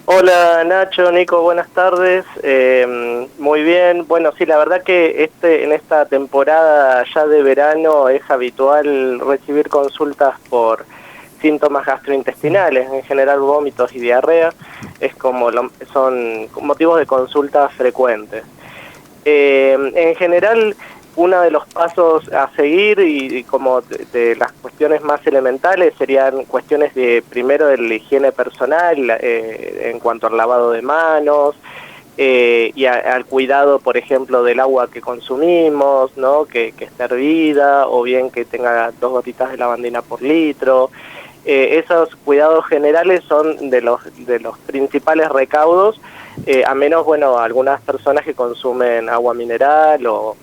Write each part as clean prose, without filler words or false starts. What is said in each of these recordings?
Hola Nacho, Nico, buenas tardes. Muy bien. Bueno, sí, la verdad que en esta temporada ya de verano es habitual recibir consultas por síntomas gastrointestinales, en general vómitos y diarrea, son motivos de consulta frecuentes. En general, uno de los pasos a seguir y como de las cuestiones más elementales serían cuestiones de primero de la higiene personal en cuanto al lavado de manos al cuidado, por ejemplo, del agua que consumimos, ¿no? Que esté hervida o bien que tenga 2 gotitas de lavandina por litro. Esos cuidados generales son de los principales recaudos, a menos, bueno, algunas personas que consumen agua mineral o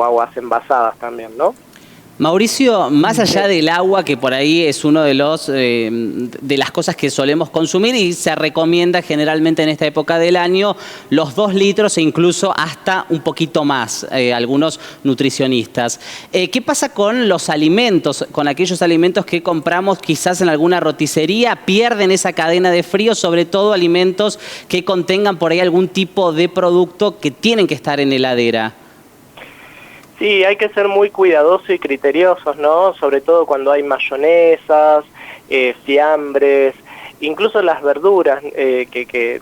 aguas envasadas también, ¿no? Mauricio, más Sí. allá del agua, que por ahí es uno de de las cosas que solemos consumir y se recomienda generalmente en esta época del año, los 2 litros e incluso hasta un poquito más, algunos nutricionistas. ¿Qué pasa con los alimentos, con aquellos alimentos que compramos quizás en alguna roticería? ¿Pierden esa cadena de frío, sobre todo alimentos que contengan por ahí algún tipo de producto que tienen que estar en heladera? Sí, hay que ser muy cuidadosos y criteriosos, ¿no? Sobre todo cuando hay mayonesas, fiambres, incluso las verduras que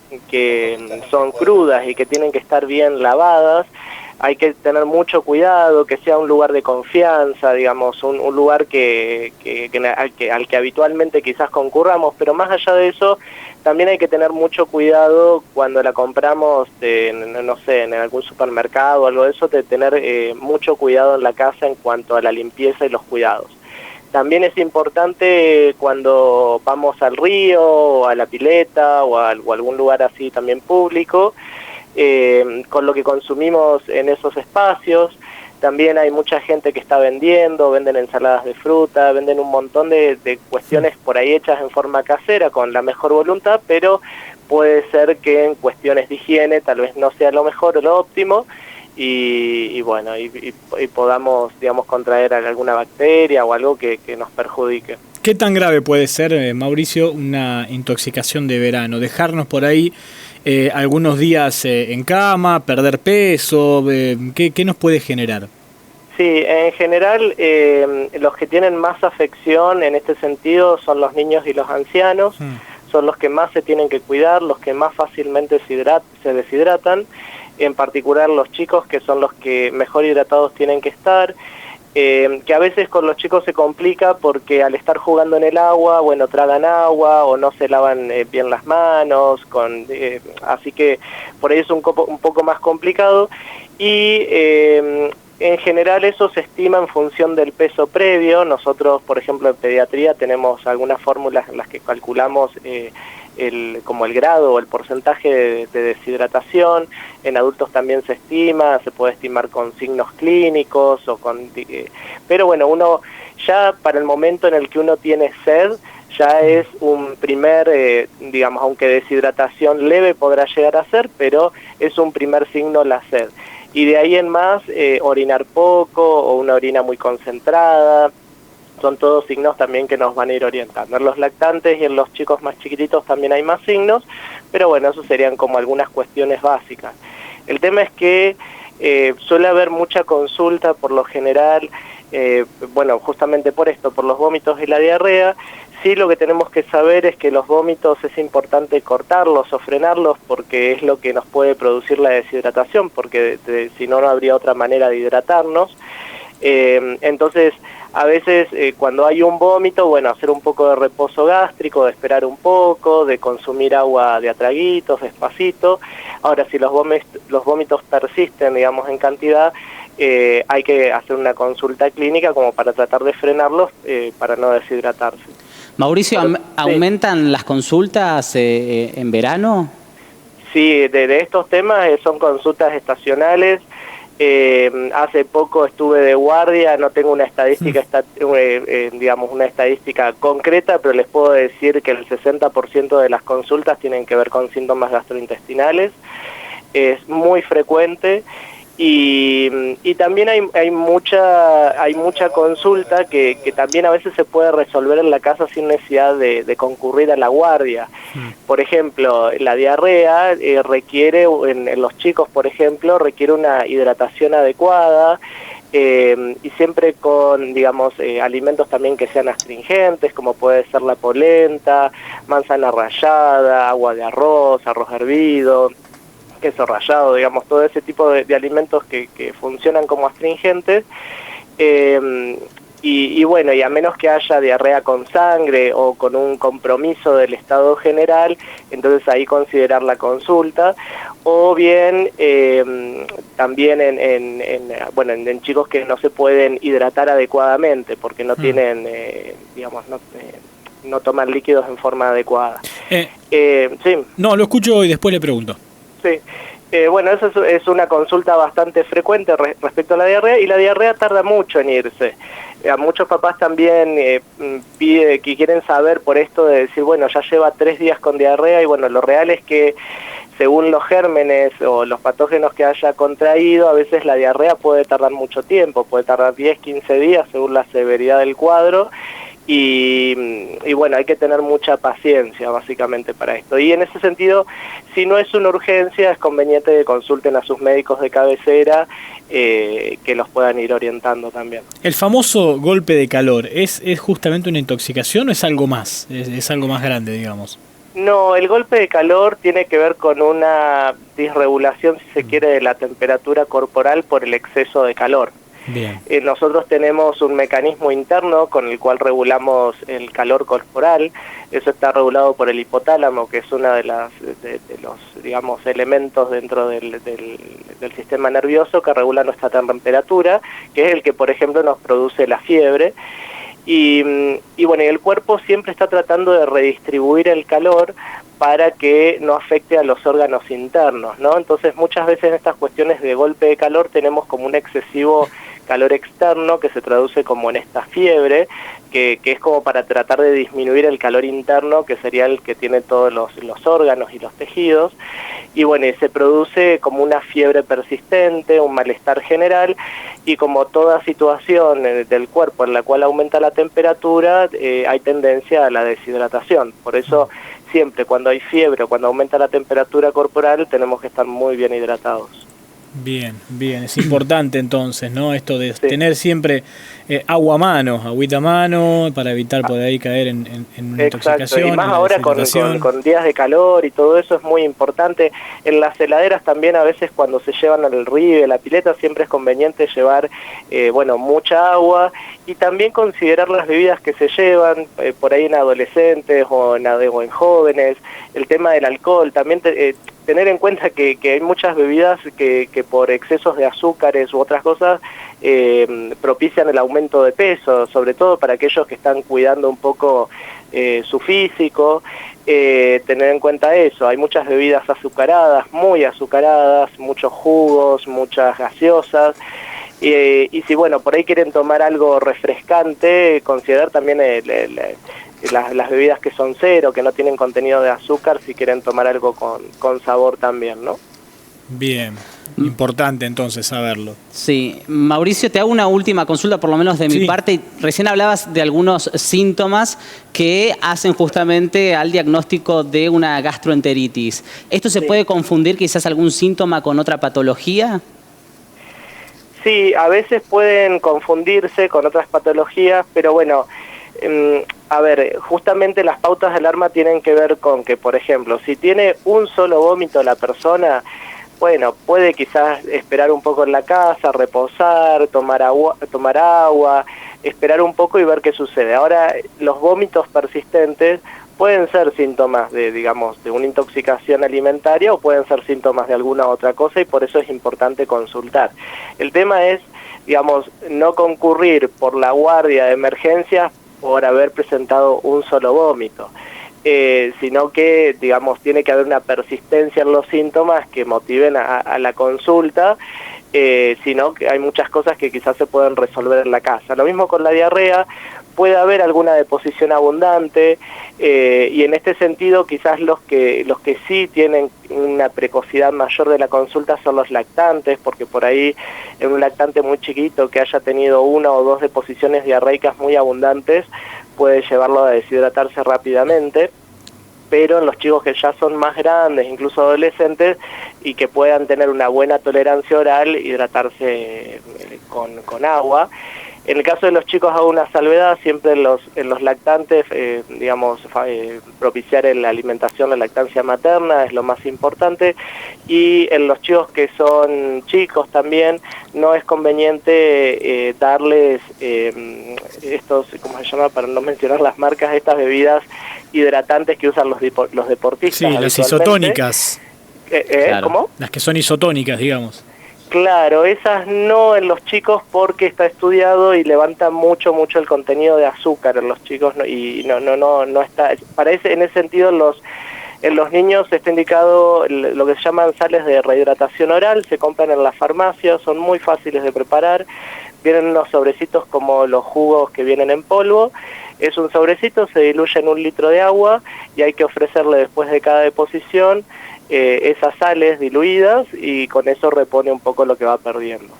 son crudas y que tienen que estar bien lavadas. Hay que tener mucho cuidado, que sea un lugar de confianza, digamos, un lugar al que habitualmente quizás concurramos, pero más allá de eso, también hay que tener mucho cuidado cuando la compramos, no sé, en algún supermercado o algo de eso, de tener mucho cuidado en la casa en cuanto a la limpieza y los cuidados. También es importante cuando vamos al río o a la pileta o algún lugar así también público, con lo que consumimos en esos espacios. También hay mucha gente que está venden ensaladas de fruta, venden un montón de cuestiones por ahí hechas en forma casera con la mejor voluntad, pero puede ser que en cuestiones de higiene tal vez no sea lo mejor o lo óptimo y podamos, digamos, contraer alguna bacteria o algo que nos perjudique. ¿Qué tan grave puede ser, Mauricio, una intoxicación de verano? Dejarnos por ahí algunos días en cama, perder peso, ¿qué nos puede generar? Sí, en general los que tienen más afección en este sentido son los niños y los ancianos, son los que más se tienen que cuidar, los que más fácilmente se deshidratan, en particular los chicos, que son los que mejor hidratados tienen que estar, que a veces con los chicos se complica porque al estar jugando en el agua, bueno, tragan agua o no se lavan bien las manos, así que por ahí es un poco más complicado y en general eso se estima en función del peso previo. Nosotros, por ejemplo, en pediatría tenemos algunas fórmulas en las que calculamos como el grado o el porcentaje de deshidratación. En adultos también se puede estimar con signos clínicos pero bueno, uno ya para el momento en el que uno tiene sed, ya es un primer, digamos, aunque deshidratación leve podrá llegar a ser, pero es un primer signo la sed. Y de ahí en más, orinar poco o una orina muy concentrada, son todos signos también que nos van a ir orientando. En los lactantes y en los chicos más chiquititos también hay más signos, pero bueno, eso serían como algunas cuestiones básicas. El tema es que suele haber mucha consulta por lo general, bueno, justamente por esto, por los vómitos y la diarrea. Sí, lo que tenemos que saber es que los vómitos es importante cortarlos o frenarlos porque es lo que nos puede producir la deshidratación, porque si no, no habría otra manera de hidratarnos. Entonces, a veces cuando hay un vómito, bueno, hacer un poco de reposo gástrico, de esperar un poco, de consumir agua de a traguitos, despacito. Ahora, si los vómitos persisten, digamos, en cantidad, hay que hacer una consulta clínica como para tratar de frenarlos para no deshidratarse. Mauricio, Pero, ¿aumentan las consultas en verano? sí, de estos temas son consultas estacionales. Hace poco estuve de guardia, no tengo una estadística, digamos, una estadística concreta, pero les puedo decir que el 60% de las consultas tienen que ver con síntomas gastrointestinales. Es muy frecuente Y también hay mucha consulta que también a veces se puede resolver en la casa sin necesidad de concurrir a la guardia. Por ejemplo, la diarrea requiere, en los chicos por ejemplo, requiere una hidratación adecuada, y siempre con, digamos, alimentos también que sean astringentes, como puede ser la polenta, manzana rallada, agua de arroz hervido, queso rallado, digamos, todo ese tipo de alimentos que funcionan como astringentes. Y bueno, y a menos que haya diarrea con sangre o con un compromiso del estado general, entonces ahí considerar la consulta, o bien también en chicos que no se pueden hidratar adecuadamente porque no tienen, digamos, no toman líquidos en forma adecuada. Sí. No, lo escucho y después le pregunto. Sí. Bueno, eso es una consulta bastante frecuente respecto a la diarrea, y la diarrea tarda mucho en irse. A muchos papás también que quieren saber por esto de decir, bueno, ya lleva 3 días con diarrea, y bueno, lo real es que según los gérmenes o los patógenos que haya contraído, a veces la diarrea puede tardar mucho tiempo, puede tardar 10, 15 días según la severidad del cuadro. Y bueno, hay que tener mucha paciencia básicamente para esto. Y en ese sentido, si no es una urgencia, es conveniente que consulten a sus médicos de cabecera, que los puedan ir orientando también. ¿El famoso golpe de calor es justamente una intoxicación o es algo más? Es algo más grande, digamos. No, el golpe de calor tiene que ver con una disregulación, si se quiere, de la temperatura corporal por el exceso de calor. Bien. Nosotros tenemos un mecanismo interno con el cual regulamos el calor corporal. Eso está regulado por el hipotálamo, que es una de los, digamos, elementos dentro del sistema nervioso que regula nuestra temperatura, que es el que, por ejemplo, nos produce la fiebre. Y bueno, y el cuerpo siempre está tratando de redistribuir el calor para que no afecte a los órganos internos, ¿no? Entonces muchas veces en estas cuestiones de golpe de calor tenemos como un excesivo calor externo que se traduce como en esta fiebre, que es como para tratar de disminuir el calor interno, que sería el que tiene todos los órganos y los tejidos. Y bueno, y se produce como una fiebre persistente, un malestar general, y como toda situación del cuerpo en la cual aumenta la temperatura, hay tendencia a la deshidratación. Por eso siempre cuando hay fiebre o cuando aumenta la temperatura corporal tenemos que estar muy bien hidratados. Bien, bien, es importante entonces, ¿no? Esto de tener siempre agua a mano, agüita a mano, para evitar por ahí caer en una intoxicación. Y más ahora con días de calor y todo eso es muy importante. En las heladeras también a veces cuando se llevan al río, la pileta, siempre es conveniente llevar, mucha agua, y también considerar las bebidas que se llevan, por ahí en adolescentes o en jóvenes. El tema del alcohol, también tener en cuenta que hay muchas bebidas que por excesos de azúcares u otras cosas propician el aumento de peso, sobre todo para aquellos que están cuidando un poco su físico. Tener en cuenta eso, hay muchas bebidas azucaradas, muy azucaradas, muchos jugos, muchas gaseosas. Y si bueno, por ahí quieren tomar algo refrescante, considerar también las bebidas que son cero, que no tienen contenido de azúcar, si quieren tomar algo con sabor también, ¿no? Bien, importante entonces saberlo. Sí, Mauricio, te hago una última consulta, por lo menos de mi parte. Recién hablabas de algunos síntomas que hacen justamente al diagnóstico de una gastroenteritis. ¿Esto se puede confundir quizás algún síntoma con otra patología? Sí, a veces pueden confundirse con otras patologías, pero bueno, a ver, justamente las pautas de alarma tienen que ver con que, por ejemplo, si tiene un solo vómito la persona, bueno, puede quizás esperar un poco en la casa, reposar, tomar agua, esperar un poco y ver qué sucede. Ahora, los vómitos persistentes pueden ser síntomas de una intoxicación alimentaria, o pueden ser síntomas de alguna otra cosa, y por eso es importante consultar. El tema es, no concurrir por la guardia de emergencias por haber presentado un solo vómito, sino que, tiene que haber una persistencia en los síntomas que motiven a la consulta, sino que hay muchas cosas que quizás se pueden resolver en la casa. Lo mismo con la diarrea, puede haber alguna deposición abundante, y en este sentido quizás los que sí tienen una precocidad mayor de la consulta son los lactantes, porque por ahí en un lactante muy chiquito que haya tenido 1 o 2 deposiciones diarreicas muy abundantes puede llevarlo a deshidratarse rápidamente. Pero en los chicos que ya son más grandes, incluso adolescentes, y que puedan tener una buena tolerancia oral, hidratarse con agua. En el caso de los chicos hago una salvedad, siempre en los lactantes, propiciar la alimentación, la lactancia materna es lo más importante, y en los chicos que son chicos también no es conveniente darles estos, ¿cómo se llama? Para no mencionar las marcas, estas bebidas hidratantes que usan los deportistas. Sí, las isotónicas. Claro. ¿Cómo? Las que son isotónicas, digamos. Claro, esas no en los chicos porque está estudiado y levanta mucho el contenido de azúcar en los chicos, ¿no? Y no está, parece en ese sentido en los niños está indicado lo que se llaman sales de rehidratación oral, se compran en las farmacias, son muy fáciles de preparar, vienen unos sobrecitos como los jugos que vienen en polvo, es un sobrecito, se diluye en 1 litro de agua y hay que ofrecerle después de cada deposición esas sales diluidas, y con eso repone un poco lo que va perdiendo.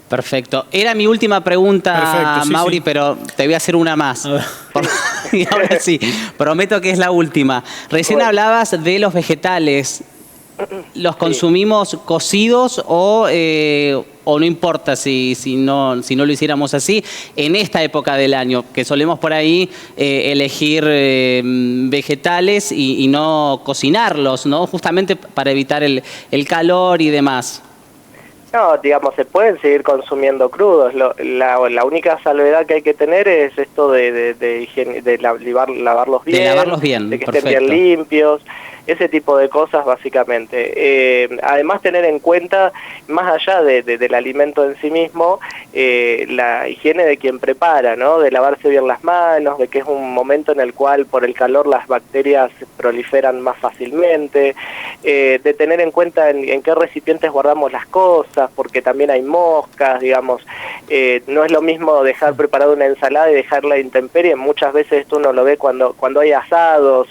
Perfecto. Era mi última pregunta, perfecto, sí, Mauri, sí. Pero te voy a hacer una más. Y ahora sí, prometo que es la última. Recién hablabas de los vegetales. ¿Los consumimos cocidos o no importa si no lo hiciéramos así? En esta época del año, que solemos por ahí elegir vegetales y no cocinarlos, ¿no? Justamente para evitar el calor y demás. No, digamos, se pueden seguir consumiendo crudos. La única salvedad que hay que tener es esto de higiene, de lavarlos bien. De lavarlos bien, de que perfecto. estén bien limpios, ese tipo de cosas básicamente. Además tener en cuenta, más allá del alimento en sí mismo, la higiene de quien prepara, ¿no? De lavarse bien las manos, de que es un momento en el cual por el calor las bacterias proliferan más fácilmente, de tener en cuenta en qué recipientes guardamos las cosas, porque también hay moscas, digamos. No es lo mismo dejar preparada una ensalada y dejarla a intemperie. Muchas veces esto uno lo ve cuando hay asados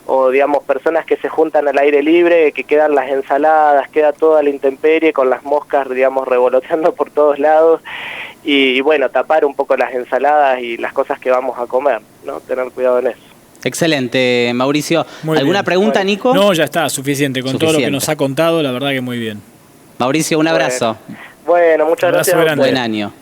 o digamos personas que se juntan al aire libre, que quedan las ensaladas, queda toda la intemperie con las moscas, digamos, revoloteando por todos lados, y bueno, tapar un poco las ensaladas y las cosas que vamos a comer, ¿no? Tener cuidado en eso. Excelente, Mauricio. Muy ¿Alguna bien. pregunta, Nico? No, ya está, suficiente. Con todo lo que nos ha contado, la verdad que muy bien. Mauricio, un abrazo. Bueno, muchas Abrazo gracias. grande. Buen año.